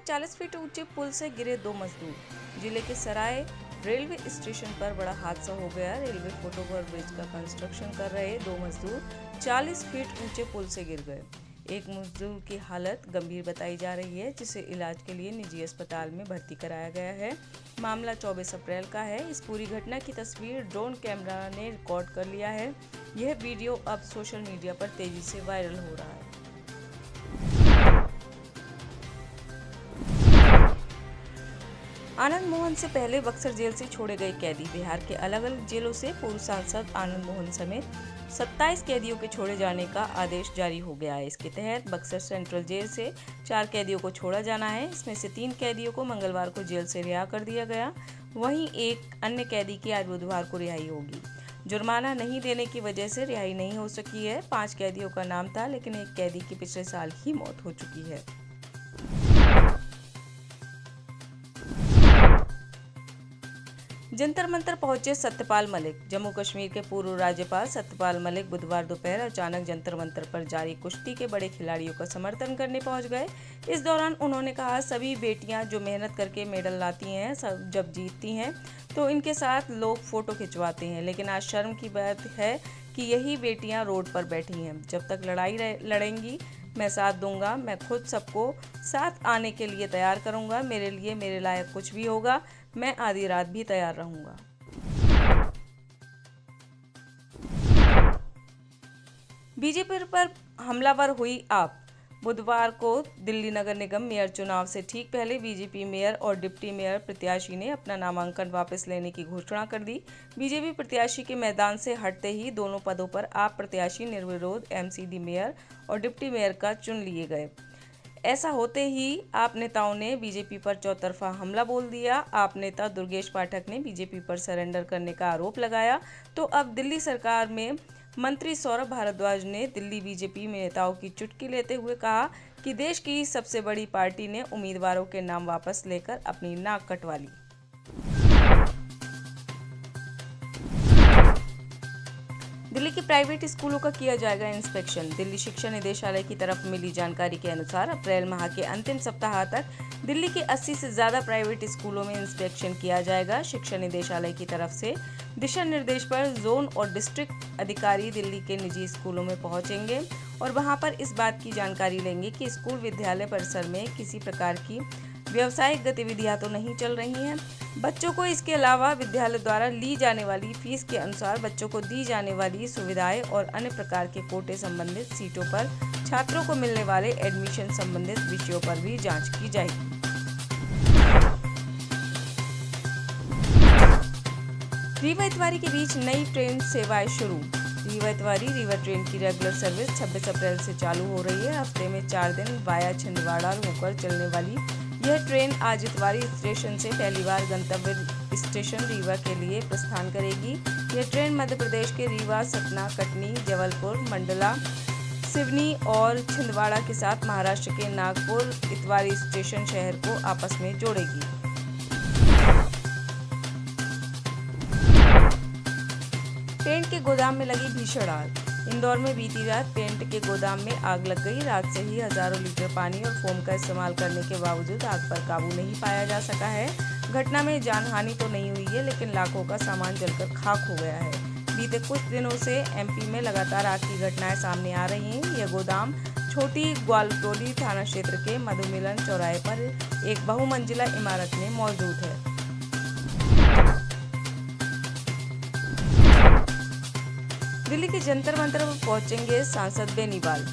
40 feet ऊंचे पुल से गिरे 2 मजदूर। जिले के सराय रेलवे स्टेशन पर बड़ा हादसा हो गया। रेलवे फुटओवर ब्रिज का कंस्ट्रक्शन कर रहे 2 मजदूर 40 फीट ऊंचे पुल से गिर गए। एक मजदूर की हालत गंभीर बताई जा रही है, जिसे इलाज के लिए निजी अस्पताल में भर्ती कराया गया है। मामला 24 अप्रैल का है। इस पूरी घटना की तस्वीर ड्रोन कैमरा ने रिकॉर्ड कर लिया है। यह वीडियो अब सोशल मीडिया पर तेजी से वायरल हो रहा है। आनंद मोहन से पहले बक्सर जेल से छोड़े गए कैदी। बिहार के अलग अलग जेलों से पूर्व सांसद आनंद मोहन समेत 27 कैदियों के छोड़े जाने का आदेश जारी हो गया है। इसके तहत बक्सर सेंट्रल जेल से 4 कैदियों को छोड़ा जाना है। इसमें से 3 कैदियों को मंगलवार को जेल से रिहा कर दिया गया। वहीं एक अन्य कैदी की आज बुधवार को रिहाई होगी। जुर्माना नहीं देने की वजह से रिहाई नहीं हो सकी है। 5 कैदियों का नाम था, लेकिन एक कैदी की पिछले साल ही मौत हो चुकी है। जंतर मंतर पहुंचे सत्यपाल मलिक। जम्मू कश्मीर के पूर्व राज्यपाल सत्यपाल मलिक बुधवार दोपहर अचानक जंतर मंतर पर जारी कुश्ती के बड़े खिलाड़ियों का समर्थन करने पहुंच गए। इस दौरान उन्होंने कहा, सभी बेटियां जो मेहनत करके मेडल लाती हैं, सब जब जीतती हैं तो इनके साथ लोग फोटो खिंचवाते हैं, लेकिन आज शर्म की बात है कि यही बेटियां रोड पर बैठी हैं। जब तक लड़ाई लड़ेंगी मैं साथ दूंगा। मैं खुद सबको साथ आने के लिए तैयार करूंगा। मेरे लिए मेरे लायक कुछ भी होगा, मैं आधी रात भी तैयार रहूंगा। बीजेपी पर हमलावर हुई आप। बुधवार को दिल्ली नगर निगम मेयर चुनाव से ठीक पहले बीजेपी मेयर और डिप्टी मेयर प्रत्याशी ने अपना नामांकन वापस लेने की घोषणा कर दी। बीजेपी प्रत्याशी के मैदान से हटते ही दोनों पदों पर आप प्रत्याशी निर्विरोध एमसीडी मेयर और डिप्टी मेयर का चुन लिए गए। ऐसा होते ही आप नेताओं ने बीजेपी पर चौतरफा हमला बोल दिया। आप नेता दुर्गेश पाठक ने बीजेपी पर सरेंडर करने का आरोप लगाया। तो अब दिल्ली सरकार में मंत्री सौरभ भारद्वाज ने दिल्ली बीजेपी में नेताओं की चुटकी लेते हुए कहा कि देश की सबसे बड़ी पार्टी ने उम्मीदवारों के नाम वापस लेकर अपनी नाक कटवा ली। दिल्ली की प्राइवेट स्कूलों का किया जाएगा इंस्पेक्शन। दिल्ली शिक्षा निदेशालय की तरफ मिली जानकारी के अनुसार अप्रैल माह के अंतिम सप्ताह तक दिल्ली के 80 से ज्यादा प्राइवेट स्कूलों में इंस्पेक्शन किया जाएगा। शिक्षा निदेशालय की तरफ से दिशा निर्देश पर जोन और डिस्ट्रिक्ट अधिकारी दिल्ली के निजी स्कूलों में पहुंचेंगे और वहां पर इस बात की जानकारी लेंगे कि स्कूल विद्यालय परिसर में किसी प्रकार की व्यावसायिक गतिविधियां तो नहीं चल रही हैं। बच्चों को इसके अलावा विद्यालय द्वारा ली जाने वाली फीस के अनुसार बच्चों को दी जाने वाली सुविधाएं और अन्य प्रकार के कोटे संबंधित सीटों पर छात्रों को मिलने वाले एडमिशन संबंधित विषयों पर भी जांच की जाएगी। रीवा इतवारी के बीच नई ट्रेन सेवाएं शुरू। रीवा इतवारी रीवा ट्रेन की रेगुलर सर्विस 26 अप्रैल से चालू हो रही है। हफ्ते में 4 दिन वाया छिंदवाड़ा होकर चलने वाली यह ट्रेन आज इतवारी स्टेशन से पहली बार गंतव्य स्टेशन रीवा के लिए प्रस्थान करेगी। यह ट्रेन मध्य प्रदेश के रीवा, सतना, कटनी, जबलपुर, मंडला, सिवनी और छिंदवाड़ा के साथ महाराष्ट्र के नागपुर इतवारी स्टेशन शहर को आपस में जोड़ेगी। पेंट के गोदाम में लगी भीषण आग। इंदौर में बीती रात पेंट के गोदाम में आग लग गई। रात से ही हजारों लीटर पानी और फोम का इस्तेमाल करने के बावजूद आग पर काबू नहीं पाया जा सका है। घटना में जानहानि तो नहीं हुई है, लेकिन लाखों का सामान जलकर खाक हो गया है। बीते कुछ दिनों से एमपी में लगातार आग की घटनाएं सामने आ रही हैं। यह गोदाम छोटी ग्वालटोली थाना क्षेत्र के मधुमिलन चौराहे पर एक बहुमंजिला इमारत में मौजूद है। दिल्ली के जंतर मंतर पर पहुंचेंगे सांसद बेनीवाल।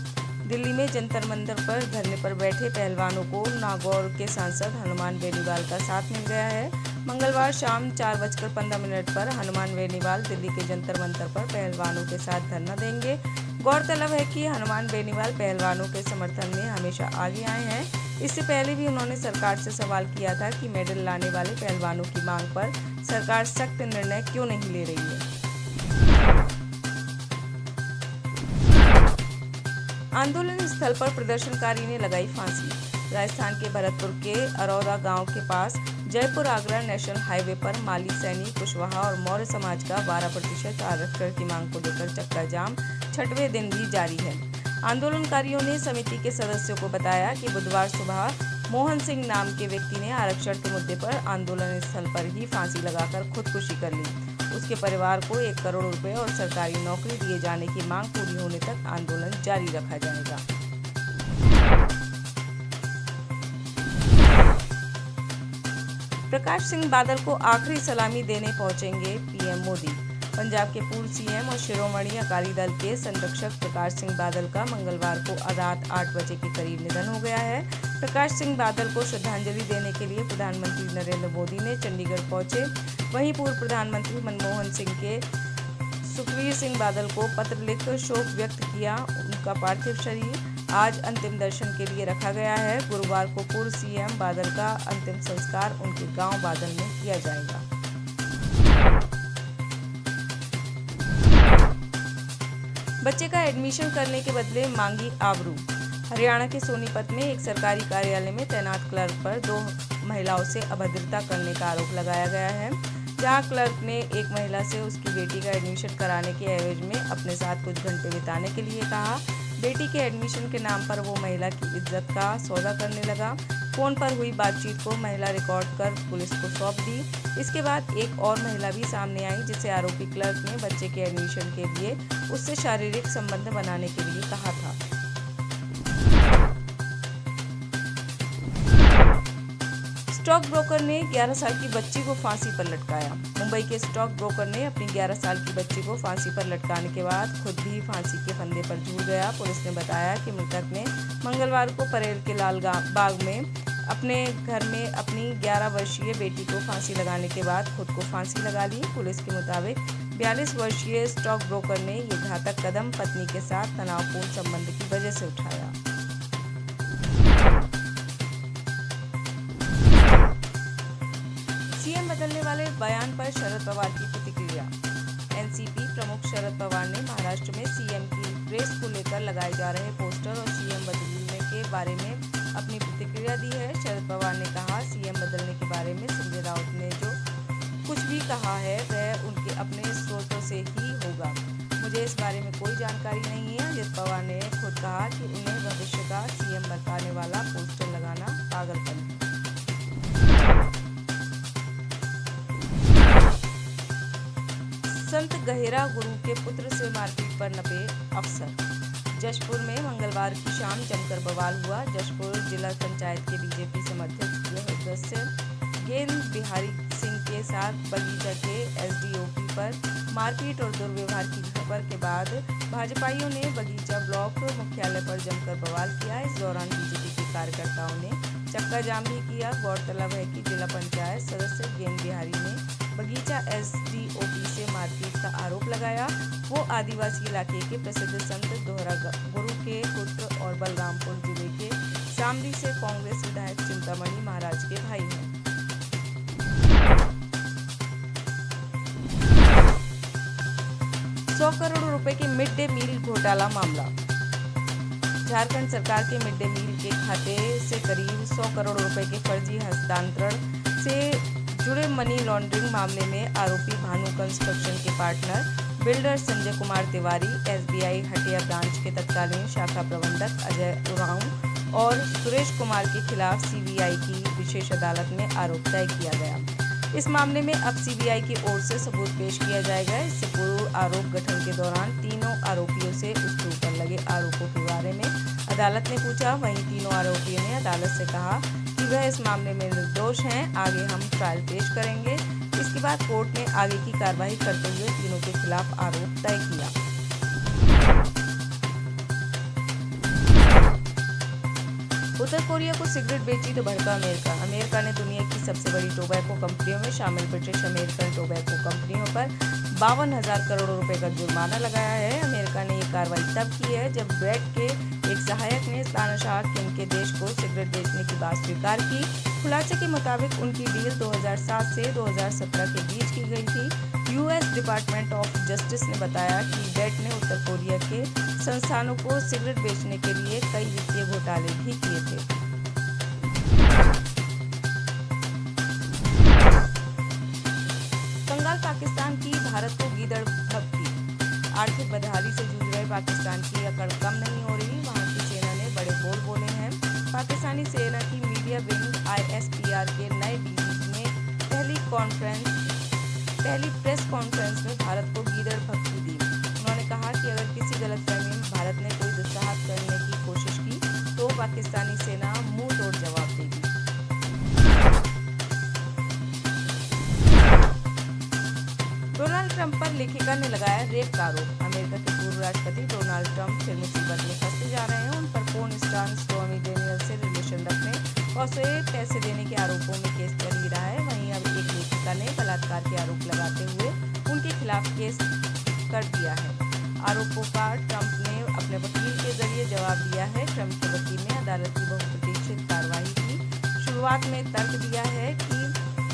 दिल्ली में जंतर मंतर पर धरने पर बैठे पहलवानों को नागौर के सांसद हनुमान बेनीवाल का साथ मिल गया है। मंगलवार शाम 4:15 पर हनुमान बेनीवाल दिल्ली के जंतर मंतर पर पहलवानों के साथ धरना देंगे। गौरतलब है कि हनुमान बेनीवाल पहलवानों के समर्थन में हमेशा आगे आए हैं। इससे पहले भी उन्होंने सरकार से सवाल किया था कि मेडल लाने वाले पहलवानों की मांग पर सरकार सख्त निर्णय क्यों नहीं ले रही है। आंदोलन स्थल पर प्रदर्शनकारी ने लगाई फांसी। राजस्थान के भरतपुर के अरौदा गांव के पास जयपुर आगरा नेशनल हाईवे पर माली सैनी, कुशवाहा और मौर्य समाज का 12% आरक्षण की मांग को लेकर चक्का जाम 6वें दिन भी जारी है। आंदोलनकारियों ने समिति के सदस्यों को बताया कि बुधवार सुबह मोहन सिंह नाम के व्यक्ति ने आरक्षण के मुद्दे पर आंदोलन स्थल पर ही फांसी लगाकर खुदकुशी कर ली। उसके परिवार को 1 करोड़ रुपए और सरकारी नौकरी दिए जाने की मांग पूरी होने तक आंदोलन जारी रखा जाएगा। प्रकाश सिंह बादल को आखिरी सलामी देने पहुंचेंगे पीएम मोदी। पंजाब के पूर्व सीएम और शिरोमणि अकाली दल के संरक्षक प्रकाश सिंह बादल का मंगलवार को रात 8 बजे के करीब निधन हो गया है। प्रकाश सिंह बादल को श्रद्धांजलि देने के लिए प्रधानमंत्री नरेंद्र मोदी ने चंडीगढ़ पहुंचे। वहीं पूर्व प्रधानमंत्री मनमोहन सिंह के सुखबीर सिंह बादल को पत्र लिख शोक व्यक्त किया। उनका पार्थिव शरीर आज अंतिम दर्शन के लिए रखा गया है। गुरुवार को पूर्व सीएम बादल का अंतिम संस्कार उनके गांव बादल में किया जाएगा। बच्चे का एडमिशन करने के बदले मांगी आबरू। हरियाणा के सोनीपत में एक सरकारी कार्यालय में तैनात क्लर्क पर 2 महिलाओं से अभद्रता करने का आरोप लगाया गया है। जहां क्लर्क ने एक महिला से उसकी बेटी का एडमिशन कराने के एवज में अपने साथ कुछ घंटे बिताने के लिए कहा। बेटी के एडमिशन के नाम पर वो महिला की इज्जत का सौदा करने लगा। फोन पर हुई बातचीत को महिला रिकॉर्ड कर पुलिस को सौंप दी। इसके बाद एक और महिला भी सामने आई, जिसे आरोपी क्लर्क ने बच्चे के एडमिशन के लिए उससे शारीरिक संबंध बनाने के लिए कहा था। स्टॉक ब्रोकर ने 11 साल की बच्ची को फांसी पर लटकाया। मुंबई के स्टॉक ब्रोकर ने अपनी 11 साल की बच्ची को फांसी पर लटकाने के बाद खुद भी फांसी के फंदे पर झूल गया। पुलिस ने बताया कि मृतक ने मंगलवार को परेल के लाल बाग में अपने घर में अपनी 11 वर्षीय बेटी को फांसी लगाने के बाद खुद को फांसी लगा ली। पुलिस के मुताबिक 42 वर्षीय स्टॉक ब्रोकर ने ये घातक कदम पत्नी के साथ तनावपूर्ण संबंध की वजह से उठाया। सीएम बदलने वाले बयान पर शरद पवार की प्रतिक्रिया। एनसीपी प्रमुख शरद पवार ने महाराष्ट्र में सीएम की रेस को लेकर लगाए जा रहे पोस्टर और सीएम बदलने के बारे में अपनी प्रतिक्रिया दी है। शरद पवार ने कहा, सीएम बदलने के बारे में संजय राउत ने जो कुछ भी कहा है वह उनके अपने स्रोतों से ही होगा। मुझे इस बारे में कोई जानकारी नहीं है। अजित पवार ने खुद कहा कि उन्हें भविष्य का सीएम बताने वाला पोस्टर लगाना पागलपन है। संत गहेरा गुरु के पुत्र से मारपीट पर नपे अफसर। जशपुर में मंगलवार की शाम जमकर बवाल हुआ। जशपुर जिला पंचायत के बीजेपी समर्थित सदस्य गेंद बिहारी सिंह के साथ बगीचा के एसडीओपी पर मारपीट और दुर्व्यवहार की खबर के बाद भाजपाइयों ने बगीचा ब्लॉक मुख्यालय पर जमकर बवाल किया। इस दौरान बीजेपी के कार्यकर्ताओं ने चक्का जाम भी किया। गौरतलब है कि जिला पंचायत सदस्य गेंद बिहारी ने बगीचा एसडीओपी से मारपीट का आरोप लगाया। वो आदिवासी इलाके के प्रसिद्ध संत दोहरा गुरु के पुत्र और बलरामपुर जिले के शामली से कांग्रेस विधायक चिंतामणि महाराज के भाई हैं। 100 करोड़ रुपए के मिड डे मील घोटाला मामला। झारखंड सरकार के मिड डे मील के खाते से करीब 100 करोड़ रुपए के फर्जी हस्तांतरण से जुड़े मनी लॉन्ड्रिंग मामले में आरोपी भानु कंस्ट्रक्शन के partner builder Sanjay Kumar Tiwari, SBI Hatia branch के तत्कालीन शाखा प्रबंधक अजय उरांव और सुरेश कुमार के खिलाफ सीबीआई की विशेष अदालत में आरोप तय किया गया। इस मामले में अब सीबीआई की ओर से सबूत पेश किया जाएगा। इससे पूर्व आरोप गठन के दौरान तीनों आरोपियों से उसके ऊपर लगे आरोपों के बारे में अदालत ने पूछा। वहीं तीनों आरोपियों ने अदालत से कहा कि वह इस मामले में निर्दोष हैं। आगे हम ट्रायल पेश करेंगे। इसके बाद कोर्ट ने आगे की कार्रवाई करते हुए तीनों के खिलाफ आरोप तय किया। उत्तर कोरिया को सिगरेट बेची तो भड़का अमेरिका। अमेरिका ने दुनिया की सबसे बड़ी टोबैको कंपनियों में शामिल ब्रिटिश अमेरिकन टोबैको कंपनियों पर 52,000 करोड़ रुपए का जुर्माना लगाया है। अमेरिका ने ये कार्रवाई तब की है जब ब्रेड के एक सहायक ने तानाशाह किम के देश को सिगरेट बेचने की बात स्वीकार की। खुलासे के मुताबिक उनकी डील 2007 से 2017 के बीच की गई थी। यूएस डिपार्टमेंट ऑफ जस्टिस ने बताया कि ब्रेड ने उत्तर कोरिया के संस्थानों को सिगरेट बेचने के लिए कई वित्तीय घोटाले भी किए थे। कंगाल पाकिस्तान की भारत को गीदड़ भभकी। आर्थिक बदहाली से जूझ रहे पाकिस्तान की अकड़ कम नहीं हो रही। वहां की सेना ने बड़े बोल बोले हैं। पाकिस्तानी सेना की मीडिया प्रेस कॉन्फ्रेंस में भारत को गीदड़ भक्ति दी। उन्होंने कहा कि अगर किसी गलतफहमी में भारत ने कोई दुस्साहस करने की कोशिश की तो पाकिस्तानी सेना मुंह तोड़ जवाब देगी। डोनाल्ड ट्रंप पर लेखिका ने लगाया रेप का आरोप। अमेरिका के पूर्व राष्ट्रपति डोनाल्ड ट्रंप फिर मुसीबत में फंसते जा रहे हैं। उन पर पोर्न स्टार स्टॉर्मी डेनियल से रिलेशन रखने और उसे पैसे देने के आरोपों में केस चल ही रहा है। वहीं अब एक लेखिका ने बलात्कार के आरोप लगाते हुए उनके खिलाफ केस कर दिया है। आरोपों का ट्रंप ने अपने वकील के जरिए जवाब दिया है। ट्रंप के वकील ने अदालत की बहुप्रतीक्षित कार्रवाई की शुरुआत में तर्क दिया है कि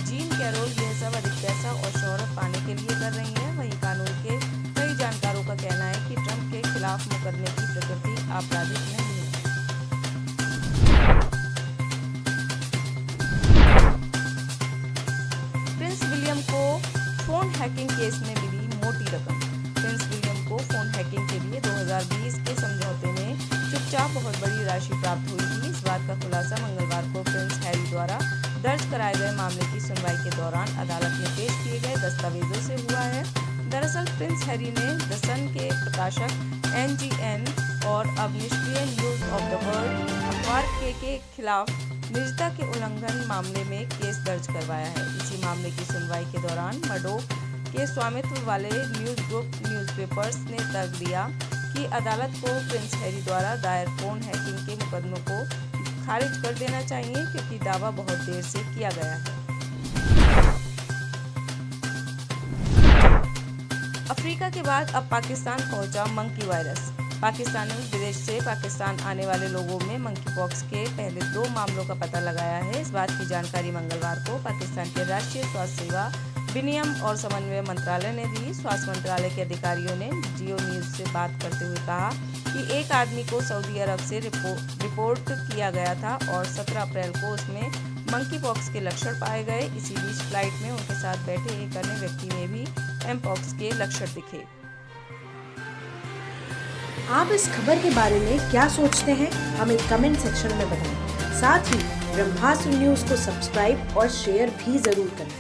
जीन कैरोल यह सब अधिक पैसा और शोहरत पाने के लिए कर रही हैं। वहीं कानून के कई जानकारों का कहना है कि ट्रंप के खिलाफ मुकदमे की प्रकृति आपराधिक नहीं है। प्रिंस विलियम को फोन हैकिंग केस में मिली मोटी रकम। प्रिंस विलियम को फोन हैकिंग के लिए 2020 के समझौते में चुपचाप बहुत बड़ी राशि प्राप्त हुई थी। इस बात का खुलासा मंगलवार को प्रिंस हैरी द्वारा दर्ज कराए गए मामले की सुनवाई के दौरान अदालत में पेश किए गए दस्तावेजों से हुआ है। दरअसल प्रिंस हैरी ने द सन के प्रकाशक NGN और अब निष्क्रिय न्यूज ऑफ द वर्ल्ड अखबार के खिलाफ निजता के उल्लंघन मामले में केस दर्ज करवाया है। इसी मामले की सुनवाई के दौरान मर्डोक के स्वामित्व वाले न्यूज ग्रुप न्यूज़पेपर्स ने तर्क दिया कि अदालत को प्रिंस हैरी द्वारा दायर फोन हैकिंग के मुकदमों को खारिज कर देना चाहिए क्योंकि दावा बहुत देर से किया गया है। अफ्रीका के बाद अब पाकिस्तान पहुंचा मंकी वायरस। पाकिस्तान ने विदेश से पाकिस्तान आने वाले लोगों में मंकी पॉक्स के पहले 2 मामलों का पता लगाया है। इस बात की जानकारी मंगलवार को पाकिस्तान के राष्ट्रीय स्वास्थ्य सेवा विनियम और समन्वय मंत्रालय ने दी। स्वास्थ्य मंत्रालय के अधिकारियों ने जियो न्यूज से बात करते हुए कहा कि एक आदमी को सऊदी अरब से रिपोर्ट किया गया था और 17 अप्रैल को उसमें मंकी पॉक्स के लक्षण पाए गए। इसी बीच फ्लाइट में उनके साथ बैठे एक अन्य व्यक्ति में भी एमपॉक्स के लक्षण दिखे। आप इस खबर के बारे में क्या सोचते हैं, हमें कमेंट सेक्शन में बताएं। साथ ही ब्रह्मास्त्र न्यूज को सब्सक्राइब और शेयर भी जरूर करें।